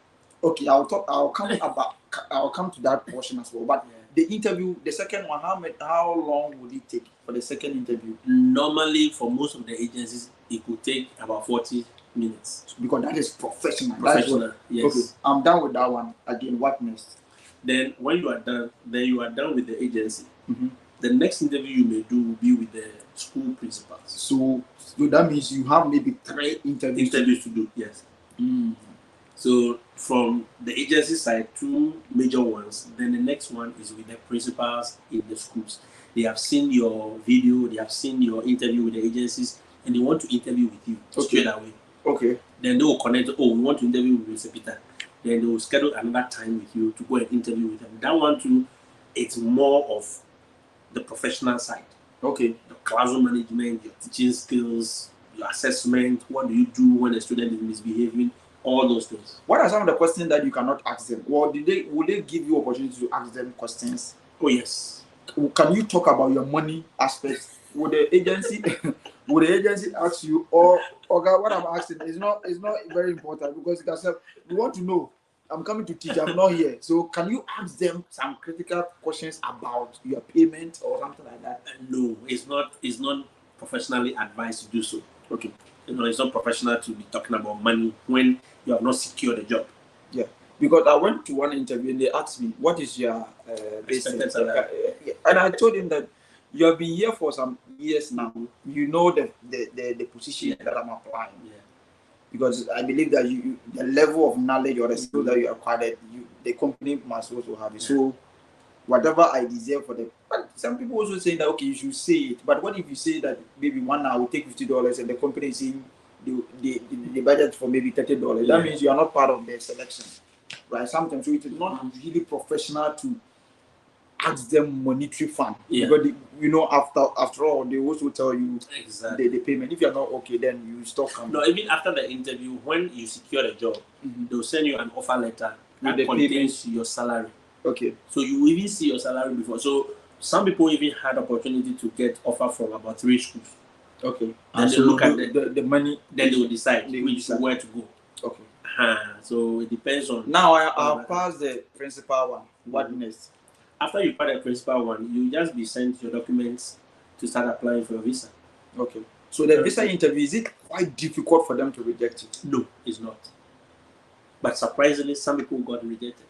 Okay, I'll come to that portion as well. But the interview, the second one, how long would it take for the second interview? Normally, for most of the agencies, it could take about 40 minutes. Because that is professional. Yes. Okay, I'm done with that one. Again, what next? Then when you are done, you are done with the agency. The next interview you may do will be with the school principals. So that means you have maybe 3 interviews to do. Yes. So from the agency side, 2 major ones. Then the next one is with the principals in the schools. They have seen your video, they have seen your interview with the agencies, and they want to interview with you straight away. Okay. Then they will connect. Oh, we want to interview with Mr. Peter. Then they will schedule another time with you to go and interview with them. That one too, it's more of the professional side. Okay. The classroom management, your teaching skills, your assessment. What do you do when a student is misbehaving? All those things. What are some of the questions that you cannot ask them? Or will they give you opportunity to ask them questions? Oh yes. Can you talk about your money aspect? Would the agency ask you, or okay, what I'm asking is not very important because like I said, we want to know. I'm coming to teach, I'm not here. So can you ask them some critical questions about your payment or something like that? No, it's not professionally advised to do so. Okay. It's not professional to be talking about money when you have not secured a job. Yeah. Because I went to one interview and they asked me, what is your expected salary? And I told him that you have been here for some years now. You know the position that I'm applying. Yeah. Because I believe that the level of knowledge or the skill that you acquired, the company must also have it. So whatever I deserve for them. But some people also saying that okay, you should say it. But what if you say that maybe 1 hour will take $50 and the company is saying the budget for maybe $30? That means you are not part of the selection. Right? Sometimes so it is not really professional to ask them monetary fund. Because after all they also tell you exactly the payment. If you're not okay, then you stop coming. No, even after the interview, when you secure a job, they'll send you an offer letter that contains your salary. Okay. So you will even see your salary before. So some people even had opportunity to get offer from about 3 schools. Okay. Then they so look at the money. Then they will decide where to go. Okay. So it depends on. Now I'll pass the principal one. What next? After you pass the principal one, you just be sent your documents to start applying for a visa. Okay. So the visa interview, is it quite difficult for them to reject it? No, it's not. But surprisingly, some people got rejected.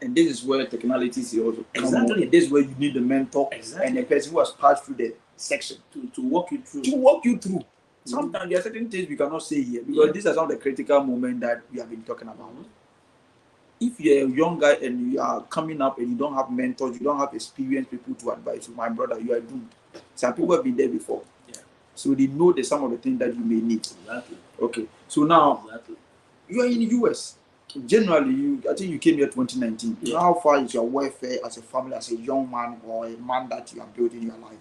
And this is where technicality is also. Exactly. This is where you need the mentor and the person who has passed through the section to walk you through. Sometimes there are certain things we cannot say here because these are some of the critical moments that we have been talking about. If you're a young guy and you are coming up and you don't have mentors, you don't have experienced people to advise you, my brother, you are doomed. Some people have been there before. Yeah. So they know the some of the things that you may need. Exactly. Okay. So now you are in the US. Generally, I think you came here 2019. Yeah. How far is your welfare as a family, as a young man or a man that you are building your life?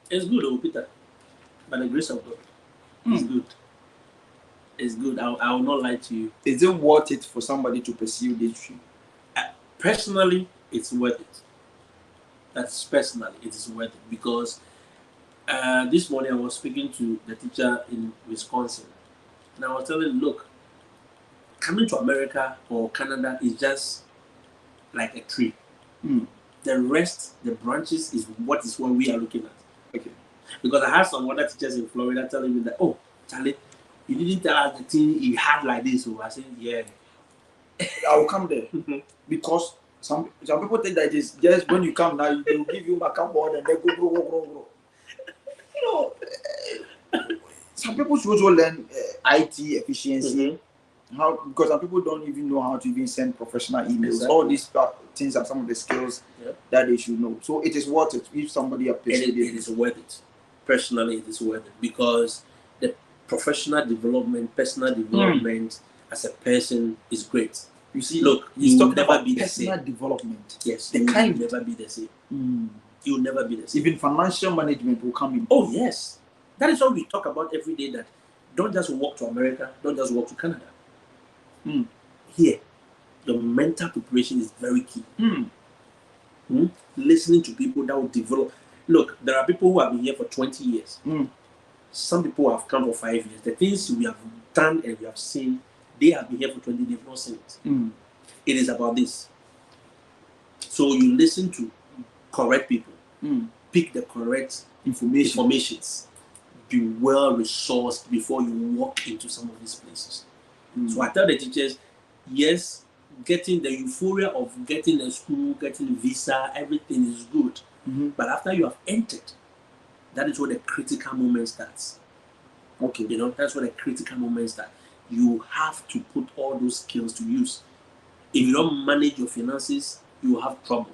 It's good, Peter. By the grace of God. It's good. It's good. I will not lie to you. Is it worth it for somebody to pursue this dream? Personally, it's worth it. That's personally, it is worth it because this morning I was speaking to the teacher in Wisconsin, and I was telling him, look, coming to America or Canada is just like a tree. The rest, the branches, is what we are looking at. Okay. Because I had some other teachers in Florida telling me that, oh, Charlie, you didn't tell us the thing you had like this. So I said, yeah. I will come there. Because some people think that it is just when you come now, they will give you a board and they go. You know, some people should also learn IT efficiency. Because some people don't even know how to even send professional emails. Exactly. All these things are some of the skills that they should know. So it is worth it if somebody appreciates it. It is worth it. Personally, it is worth it because the professional development, personal development as a person is great. You see, look, you will never be the same. Personal development. Yes, you will never be the same. You will never be the same. Even financial management will come in. Oh yes, that is what we talk about every day. That don't just walk to America, don't just walk to Canada. Here, your mental preparation is very key. Listening to people that will develop. Look, there are people who have been here for 20 years. Some people have come for 5 years. The things we have done and we have seen, they have been here for 20 years, they've not seen it. It is about this. So you listen to correct people, pick the correct informations, be well resourced before you walk into some of these places. So I tell the teachers, yes, getting the euphoria of getting a school, getting a visa, everything is good. But after you have entered, that is where the critical moment starts. Okay. You know, that's where the critical moment starts. You have to put all those skills to use. If you don't manage your finances, you will have trouble.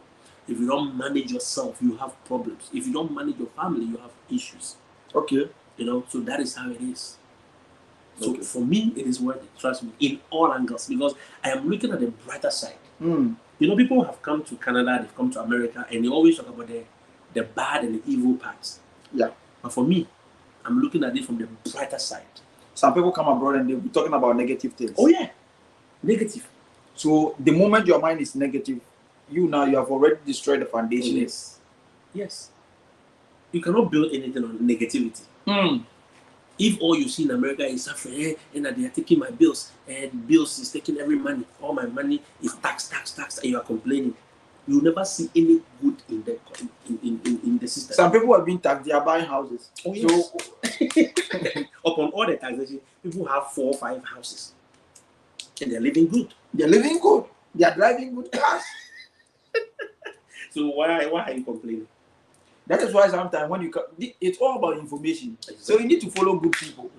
If you don't manage yourself, you have problems. If you don't manage your family, you have issues. Okay. You know, so that is how it is. So for me, it is worth it, trust me, in all angles, because I am looking at the brighter side. You know, people have come to Canada, they've come to America, and they always talk about the bad and the evil parts. Yeah. But for me, I'm looking at it from the brighter side. Some people come abroad and they'll be talking about negative things. Oh yeah, negative. So the moment your mind is negative, you have already destroyed the foundation. Yes. Yes. You cannot build anything on negativity. If all you see in America is suffering, and they are taking my bills, and bills is taking every money, all my money is tax, and you are complaining, you will never see any good in the system. Some people have been taxed, they are buying houses. Oh, yes. So upon all the taxation, people have 4 or 5 houses, and they're living good. They're living good. They are driving good cars. So why are you complaining? That is why sometimes when it's all about information. Exactly. So you need to follow good people.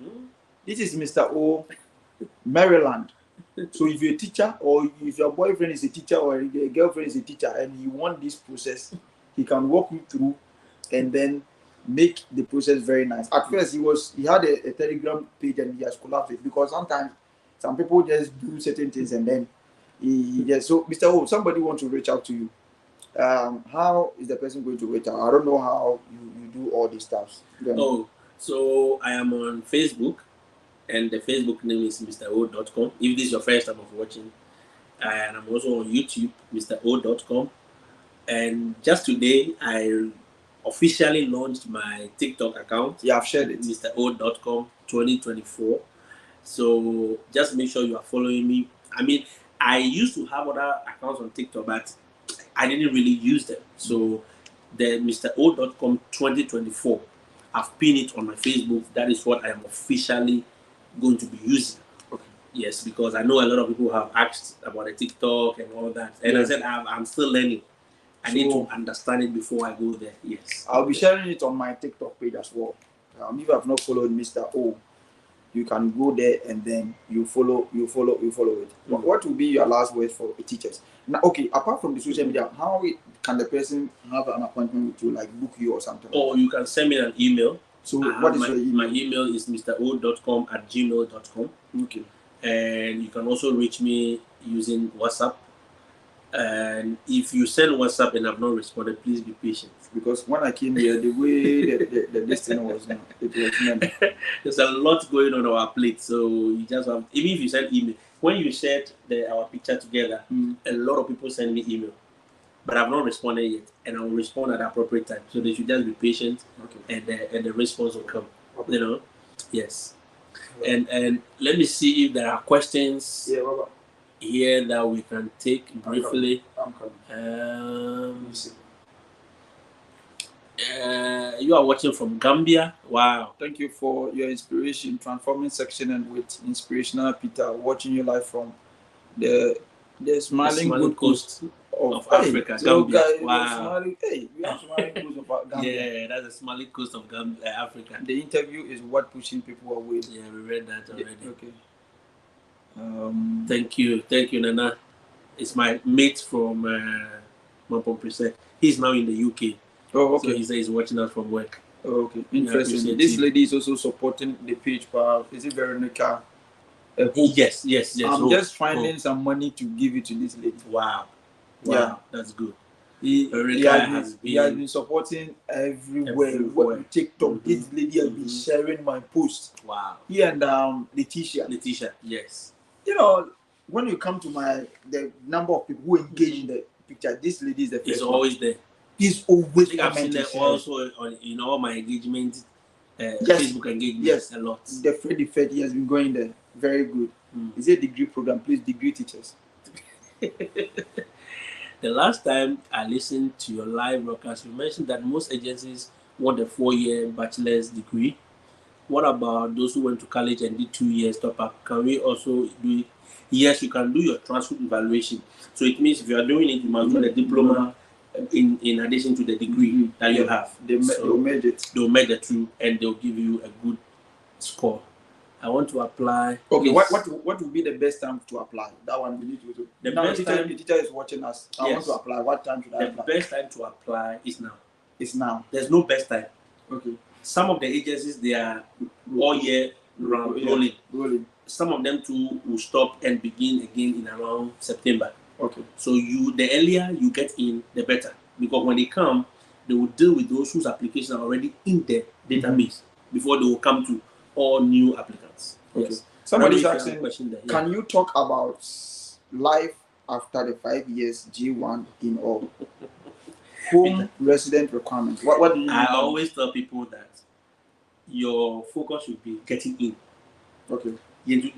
This is Mr. O, Maryland. So if you're a teacher, or if your boyfriend is a teacher, or your girlfriend is a teacher, and you want this process, he can walk you through and then make the process very nice. At first, he had a Telegram page and he has collapsed it because sometimes some people just do certain things and then he just. So Mr. O, somebody wants to reach out to you. How is the person going to reach out? I don't know how you do all these stuff. Oh, so I am on Facebook, and the Facebook name is MrO.com. If this is your first time of watching, and I'm also on YouTube, MrO.com. And just today, I officially launched my TikTok account. Yeah, I've shared it. MrO.com 2024. So just make sure you are following me. I mean, I used to have other accounts on TikTok, but I didn't really use them. So the MrO.com 2024, I've pinned it on my Facebook. That is what I am officially going to be using. Okay. Yes, because I know a lot of people have asked about the TikTok and all that. And I said, I'm still learning. I need to understand it before I go there. Yes. I'll be sharing it on my TikTok page as well. If you have not followed Mr. O, you can go there and then you follow it. What will be your last word for teachers? Now, okay, apart from the social media, how can the person have an appointment with you, like book you or something? Or you can send me an email. So what is your email? My email is mro.com@gmail.com. Okay. And you can also reach me using WhatsApp. And if you send WhatsApp and I've not responded, please be patient. Because when I came here, the way the destiny was now, it was meant. There's a lot going on our plate, so you just have, even if you send email, when you shared our picture together, a lot of people send me email, but I've not responded yet, and I will respond at the appropriate time. So they should just be patient, and the response will come. Okay. You know, yes. And let me see if there are questions. Yeah, Robert. Here that we can take briefly. I'm coming. You are watching from Gambia. Wow. Thank you for your inspiration, transforming section, and with inspirational Peter, watching you live from the smiling good coast of Africa, Gambia. Wow. We have smiling coast of Gambia. Yeah, that's the smiling coast of Gambia, Africa. The interview is what pushing people away. Yeah, we read that already. Yeah, okay. Thank you, Nana. It's my mate from Mampomprese. He's now in the UK. Oh, okay. So he says he's watching us from work. Oh, okay. Interesting. This lady is also supporting the page. Is it Veronica? Yes. I'm just finding some money to give it to this lady. Wow. Yeah, that's good. He has been supporting everywhere. TikTok. This lady has been sharing my posts. Wow. He and Letitia. Yes. You know, when you come to the number of people who engage in the picture, this lady is the first. He's always there. He's always I've seen that also in all my engagement, Facebook engagement. Yes, a lot. The Freddy he has been going there. Very good. Is it a degree program? Please, degree teachers. The last time I listened to your live broadcast, you mentioned that most agencies want a 4-year bachelor's degree. What about those who went to college and did 2 years top up? Can we also do it? Yes, you can do your transcript evaluation. So it means if you are doing it, you must do the diploma in addition to the degree that you have. They'll merge it. They'll merge the two and they'll give you a good score. I want to apply. Okay, what would be the best time to apply? That one we need to do. The teacher is watching us. I want to apply. What time should I apply? The best time to apply is now. It's now. There's no best time. Okay. Some of the agencies, they are all year round rolling. Some of them too will stop and begin again in around September. Okay. So the earlier you get in, the better. Because when they come, they will deal with those whose applications are already in the database before they will come to all new applicants. Okay. Yes. Somebody's asking, can you talk about life after the 5 years G1 in all? Home resident requirements. What do you mean? I always tell people that your focus should be getting in. Okay. Don't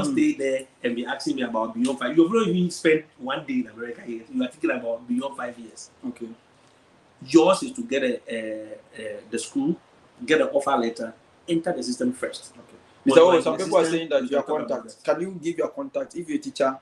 stay there and be asking me about beyond 5. You've not even spent 1 day in America yet. You are thinking about beyond 5 years. Okay. Yours is to get the school, get an offer letter, enter the system first. Okay. Some people are saying that your contact. Can you give your contact if you're a teacher?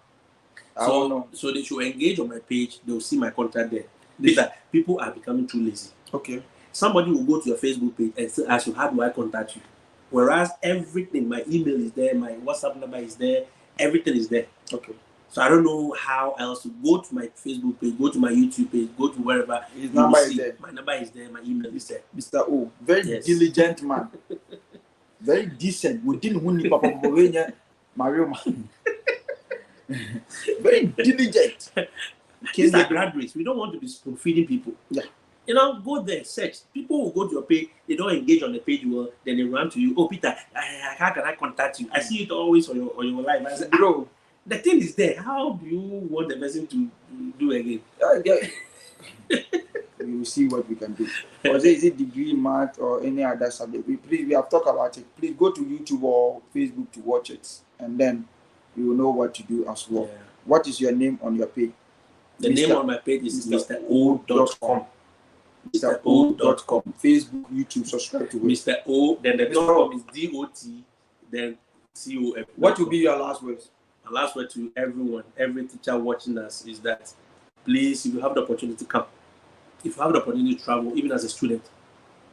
I don't know. So they should engage on my page. They'll see my contact there. Peter, people are becoming too lazy. Okay. Somebody will go to your Facebook page and say, ask you, how do I contact you? Whereas everything, my email is there, my WhatsApp number is there, everything is there. Okay. So I don't know how else to go to my Facebook page, go to my YouTube page, go to wherever. His number is there. My number is there, my email is there. Mr. O, very diligent man. Very decent. We didn't win the Mario man. Very diligent. These are graduates. We don't want to be spoon feeding people. Yeah. You know, go there, search. People will go to your page, they don't engage on the page well, then they run to you. Oh, Peter, how can I contact you? I see it always on your live. I said, bro, the thing is there. How do you want the person to do again? we'll see what we can do. Or is it degree, math, or any other subject? We have talked about it. Please go to YouTube or Facebook to watch it, and then you will know what to do as well. Yeah. What is your name on your page? The name on my page is MrO.com. MrO.com. Facebook, YouTube, subscribe to it. Mr. O, then the .com is DOT, then COM. What will be your last words? My last word to everyone, every teacher watching us is that please, if you have the opportunity to come, if you have the opportunity to travel, even as a student,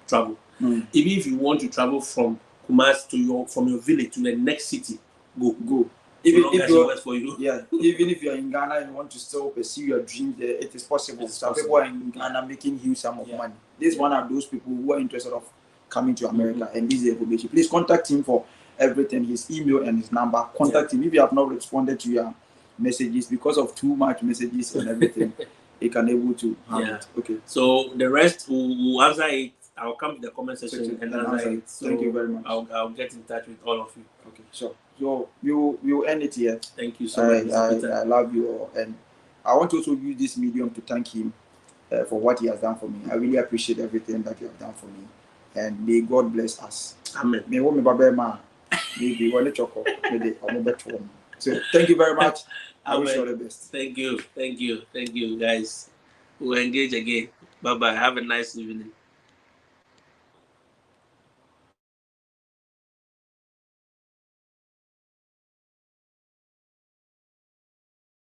travel. Even if you want to travel from Kumasi from your village to the next city, go. Even if you're in Ghana and you want to still pursue your dream there, it is possible. Some people are in Ghana making huge sum of money. This is one of those people who are interested of coming to America and this is the information. Please contact him for everything, his email and his number. Contact him. If you have not responded to your messages because of too much messages and everything, he can able to handle it. Okay. So the rest will answer it. I'll come to the comment section and answer it. So thank you very much. I'll get in touch with all of you. Okay, sure. So we'll end it here. Thank you so much. I love you all, and I want to also use this medium to thank him for what he has done for me. I really appreciate everything that you have done for me, and may God bless us. Amen. So thank you very much. I wish you all the best. Thank you, guys. We'll engage again. Bye bye. Have a nice evening.